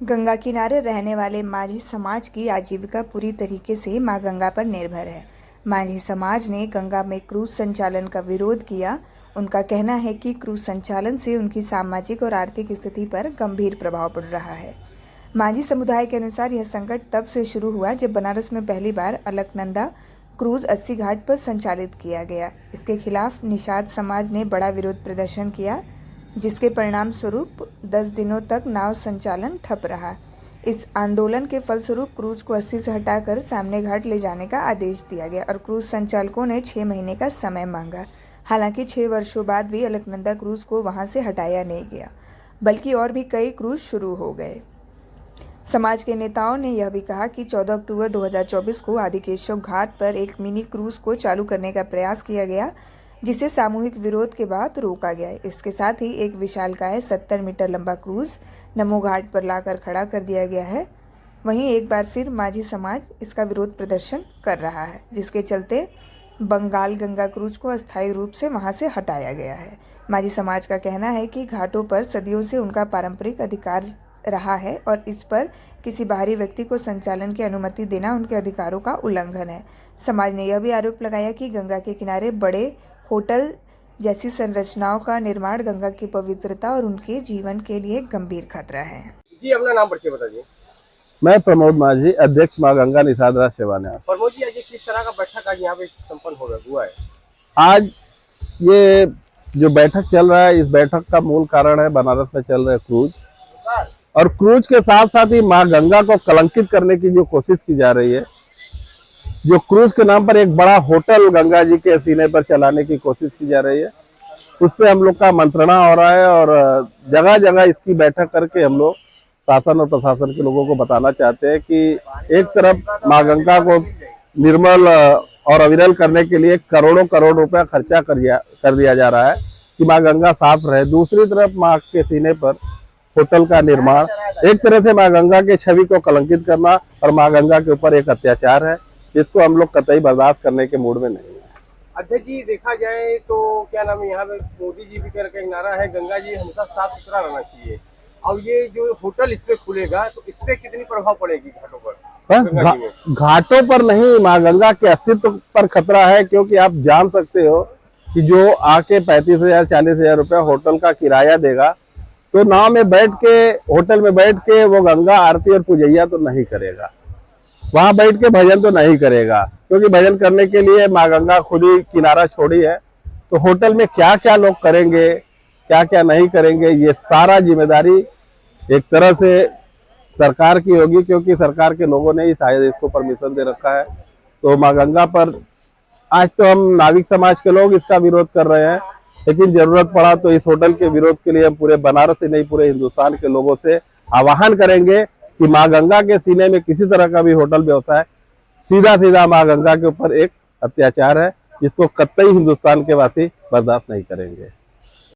गंगा किनारे रहने वाले माझी समाज की आजीविका पूरी तरीके से मां गंगा पर निर्भर है। माझी समाज ने गंगा में क्रूज संचालन का विरोध किया। उनका कहना है कि क्रूज संचालन से उनकी सामाजिक और आर्थिक स्थिति पर गंभीर प्रभाव पड़ रहा है। माझी समुदाय के अनुसार यह संकट तब से शुरू हुआ जब बनारस में पहली बार अलकनंदा क्रूज 80 घाट पर संचालित किया गया। इसके खिलाफ निषाद समाज ने बड़ा विरोध प्रदर्शन किया, जिसके परिणाम स्वरूप 10 दिनों तक नाव संचालन ठप रहा। इस आंदोलन के फलस्वरूप क्रूज को 80 से हटाकर सामने घाट ले जाने का आदेश दिया गया और क्रूज संचालकों ने 6 महीने का समय मांगा। हालांकि 6 वर्षों बाद भी अलकनंदा क्रूज को वहां से हटाया नहीं गया, बल्कि और भी कई क्रूज शुरू हो गए। समाज के नेताओं ने यह भी कहा कि 14 अक्टूबर 2024 को आदिकेशव घाट पर एक मिनी क्रूज को चालू करने का प्रयास किया गया, जिसे सामूहिक विरोध के बाद रोका गया। इसके साथ ही एक विशालकाय 70 मीटर लंबा क्रूज नमो घाट पर लाकर खड़ा कर दिया गया है। वहीं एक बार फिर माझी समाज इसका विरोध प्रदर्शन कर रहा है, जिसके चलते बंगाल गंगा क्रूज को अस्थायी रूप से वहां से हटाया गया है। माझी समाज का कहना है कि घाटों पर सदियों से उनका पारंपरिक अधिकार रहा है और इस पर किसी बाहरी व्यक्ति को संचालन की अनुमति देना उनके अधिकारों का उल्लंघन है। समाज ने यह भी आरोप लगाया कि गंगा के किनारे बड़े होटल जैसी संरचनाओं का निर्माण गंगा की पवित्रता और उनके जीवन के लिए गंभीर खतरा है। जी, अपना नाम परिचय बता दीजिए। मैं प्रमोद माझी, अध्यक्ष मां गंगा निषाद राज सेवा न्यास। प्रमोद जी, आज ये किस तरह का बैठक आज यहाँ पे संपन्न हुआ है? आज ये जो बैठक चल रहा है, इस बैठक का मूल कारण है बनारस में चल रहे क्रूज, और क्रूज के साथ साथ ही मां गंगा को कलंकित करने की जो कोशिश की जा रही है। जो क्रूज के नाम पर एक बड़ा होटल गंगा जी के सीने पर चलाने की कोशिश की जा रही है, उस पर हम लोग का मंत्रणा हो रहा है और जगह जगह इसकी बैठक करके हम लोग शासन और प्रशासन के लोगों को बताना चाहते हैं कि एक तरफ मां गंगा को निर्मल और अविरल करने के लिए करोड़ों करोड़ रुपया खर्चा कर दिया जा रहा है कि मां गंगा साफ रहे। दूसरी तरफ मां के सीने पर होटल का निर्माण एक तरह से मां गंगा के छवि को कलंकित करना और मां गंगा के ऊपर एक अत्याचार है, जिसको हम लोग कतई बर्दाश्त करने के मूड में नहीं है। अध्यक्ष जी, देखा जाए तो क्या नाम है, यहाँ पे मोदी जी भी करके एक नारा है, गंगा जी हमेशा साफ सुथरा रहना चाहिए। और ये जो होटल इस पे खुलेगा तो इस पे कितनी प्रभाव पड़ेगी घाटों पर? घाटों पर नहीं, मां गंगा के अस्तित्व पर खतरा है, क्योंकि आप जान सकते हो कि जो आके 35,000 40,000 रुपया होटल का किराया देगा, तो नाव में बैठ के, होटल में बैठ के वो गंगा आरती और पूजैया तो नहीं करेगा, वहां बैठ के भजन तो नहीं करेगा, क्योंकि भजन करने के लिए मां गंगा खुद ही किनारा छोड़ी है। तो होटल में क्या क्या लोग करेंगे, क्या क्या नहीं करेंगे, ये सारा जिम्मेदारी एक तरह से सरकार की होगी, क्योंकि सरकार के लोगों ने ही शायद इसको परमिशन दे रखा है। तो मां गंगा पर आज तो हम नाविक समाज के लोग इसका विरोध कर रहे हैं, लेकिन जरूरत पड़ा तो इस होटल के विरोध के लिए हम पूरे बनारस ही नहीं, पूरे हिंदुस्तान के लोगों से आह्वान करेंगे कि मां गंगा के सीने में किसी तरह का भी होटल व्यवसाय सीधा सीधा मां गंगा के ऊपर एक अत्याचार है, जिसको कतई हिंदुस्तान के वासी बर्दाश्त नहीं करेंगे।